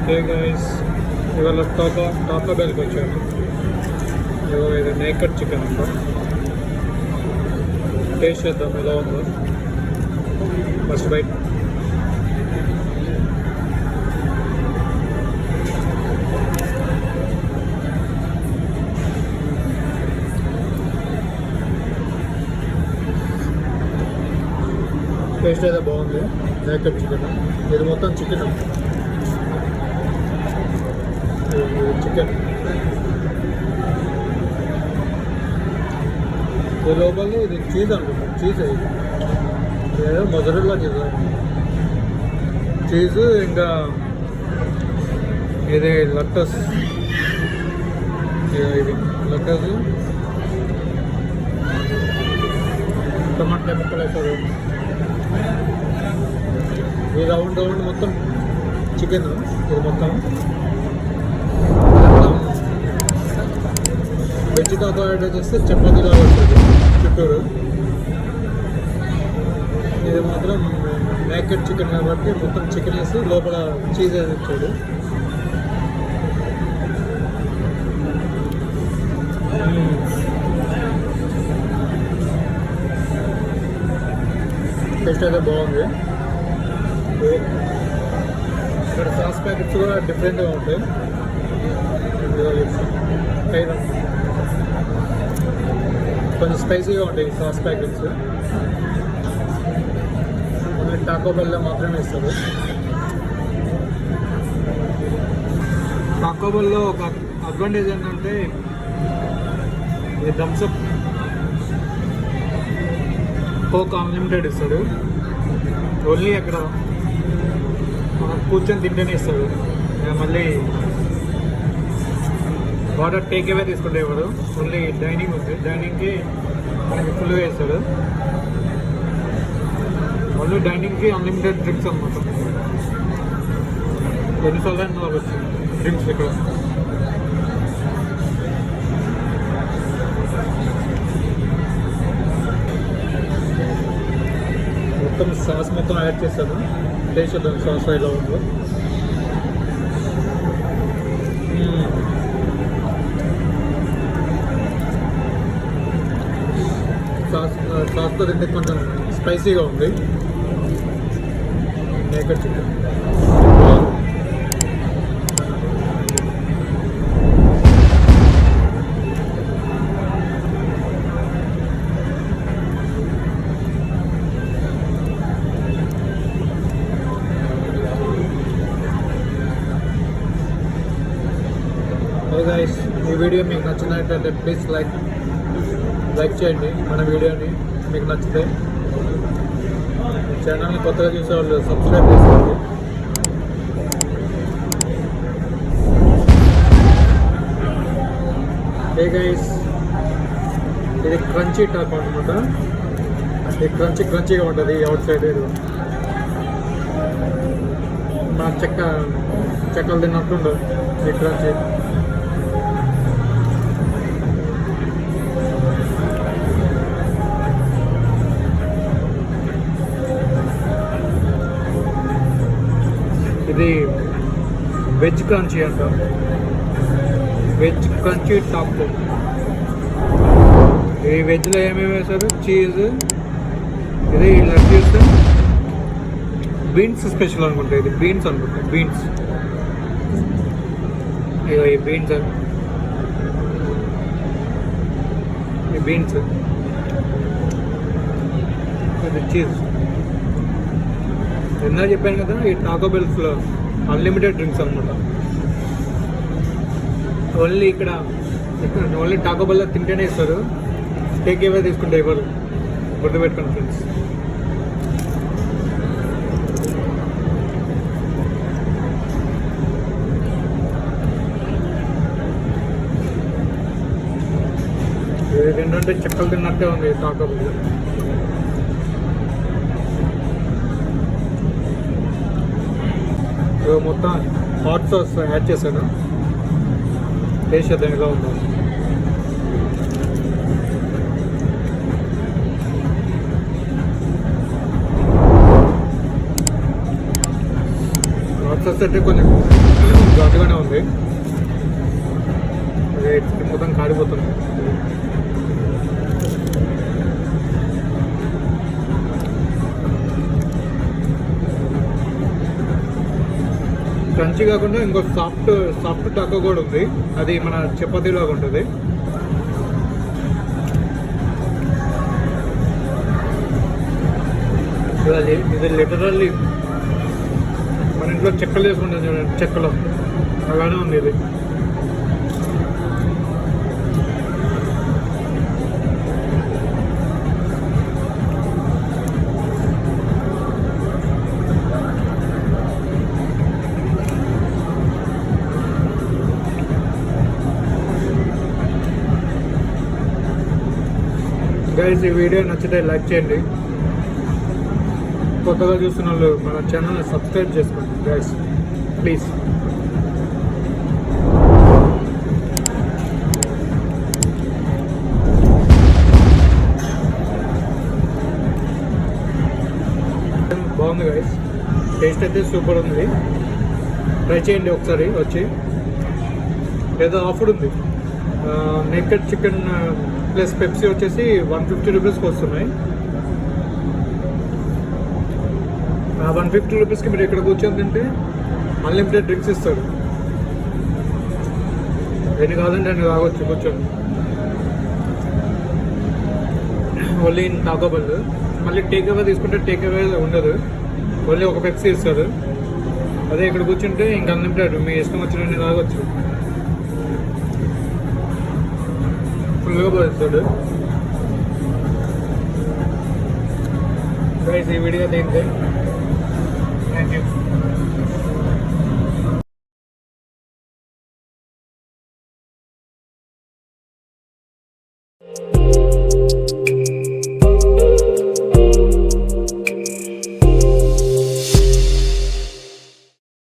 Hey guys, ఇవాళ Taco బెల్కి వచ్చాను. ఇది నేకెడ్ చికెన్ అంట. టేస్ట్ చేద్దాం ఎలా ఉందో. First byte. టేస్ట్ అయితే బాగుంది. నేకెడ్ చికెన్, ఇది మొత్తం చికెన్. చికెన్ ఈ లోపల ఇది చీజ్ అనుకుంటాం. చీజ్ ఇది ఏదో మొజరెల్లా చీజ్ ఇంకా ఇది లట్టస్. ఇది లట్టస్ టమాటా ముక్కలు వేస్తారు. ఈ రౌండ్ మొత్తం చికెన్. ఇది మొత్తం వెజ్ టాకో ఆర్డర్ చేస్తే చపాతీలా వస్తుంది చుట్టూరు. ఇది మాత్రం నేకెడ్ చికెన్ కాబట్టి మొత్తం చికెన్ వేసి లోపల చీజ్ వేసి ఇచ్చాడు. టేస్ట్ అయితే బాగుంది. ఇక్కడ సాస్ ప్యాకెట్స్ కూడా డిఫరెంట్గా ఉంటాయి. కొంచెం స్పైసీగా ఉంటాయి sauce packets. Only Taco below మాత్రమే ఇస్తారు. టాకో బెల్లో ఒక అడ్వాంటేజ్ ఏంటంటే ఈ థమ్స్అప్ కోక్ అన్లిమిటెడ్ ఇస్తాడు. ఓన్లీ అక్కడ మనం కూర్చొని తింటేనే ఇస్తాడు. మళ్ళీ వాటర్ టేక్ అవే తీసుకుంటే ఇవ్వడు. ఓన్లీ డైనింగ్ ఉంది. డైనింగ్కి మనకి ఫుల్గా వేస్తాడు. ఓన్లీ డైనింగ్కి అన్లిమిటెడ్ డ్రింక్స్ అన్నమాట. ఎన్నిసార్లు అయినా తాగొచ్చు డ్రింక్స్ ఇక్కడ. మొత్తం సాస్ మొత్తం యాడ్ చేస్తాను. టేస్ట్ చేద్దాం సాస్ ఎలా ఉందో. సాస్తో తింటే కొంచెం స్పైసీగా ఉంది. నేకెడ్ చికెన్ గైస్, ఈ వీడియో మీకు నచ్చినట్లయితే ప్లీజ్ లైక్ చేయండి. మన వీడియోని మీకు నచ్చితే ఛానల్ని కొత్తగా చూసే వాళ్ళు సబ్స్క్రైబ్ చేసుకోండి. హే గైస్, ఇది క్రంచీ టాప్ అనమాట. ఇది క్రంచీగా ఉంటుంది అవుట్ సైడ్. ఇది మన చెక్కలు తిన్నట్టుండదు ఈ క్రంచీ. ఇది వెజ్ క్రంచీ అంట. Veg crunchy top. ఈ వెజ్లో ఏమేమి వేస్తారు? చీజ్, ఇది లెట్యూస్, బీన్స్ స్పెషల్ అనుకుంటా. ఇది బీన్స్ అనుకుంటా. బీన్స్ ఈ బీన్స్ ఈ బీన్స్ ఇది చీజ్. నిన్న చెప్పాను కదా, ఈ టాకో బెల్స్లో అన్లిమిటెడ్ డ్రింక్స్ అనమాట. ఓన్లీ టాకో బెల్లో తింటేనే ఇస్తారు. టేక్ అవే తీసుకుంటే ఇవ్వరు. గుర్తుపెట్టుకోండి ఫ్రెండ్స్. ఏంటంటే చెక్కలు తిన్నట్టే ఉంది టాకో బెల్. మొత్తం హాట్ సాస్ యాడ్ చేశాను. టేస్ట్ చేద్దాం ఎలా ఉందో. ఫస్ట్ అయితే కొంచెం ఘాటుగానే ఉంది. అదే మొత్తం కాడిపోతుంది. క్రంచీ కాకుండా ఇంకో సాఫ్ట్ టాకో కూడా ఉంది. అది మన చపాతీ లాగా ఉంటుంది. ఇది లిటరల్లీ మన ఇంట్లో చెక్కలు వేసుకుంటాం చూడండి, చెక్కలు అలానే ఉంది ఇది. గైస్, ఈ వీడియో నచ్చితే లైక్ చేయండి. కొత్తగా చూస్తున్న వాళ్ళు మన ఛానల్ని సబ్స్క్రైబ్ చేసుకోండి గైస్, ప్లీజ్. బాగుంది గైస్, టేస్ట్ అయితే సూపర్ ఉంది. ట్రై చేయండి ఒకసారి వచ్చి. ఏదో ఆఫర్ ఉంది, నేకెడ్ చికెన్ ప్లస్ పెప్సీ వచ్చేసి 150 రూపీస్కి వస్తున్నాయి. 150 రూపీస్కి మీరు ఇక్కడ కూర్చొని తింటే అన్లిమిటెడ్ డ్రింక్స్ ఇస్తారు. ఎన్ని కావాలంటే అన్ని తాగొచ్చు కూర్చొని. Only Taco bell. మళ్ళీ టేక్ అవే తీసుకుంటే టేక్ అవే ఉండదు, ఓన్లీ ఒక పెప్సీ ఇస్తారు. అదే ఇక్కడ కూర్చుంటే ఇంకా అన్లిమిటెడ్, మీ ఇష్టం వచ్చినన్ని తాగొచ్చు. ఫుల్గా పోస్తాడు. గైస్, ఈ వీడియో దేనికే. Thank you.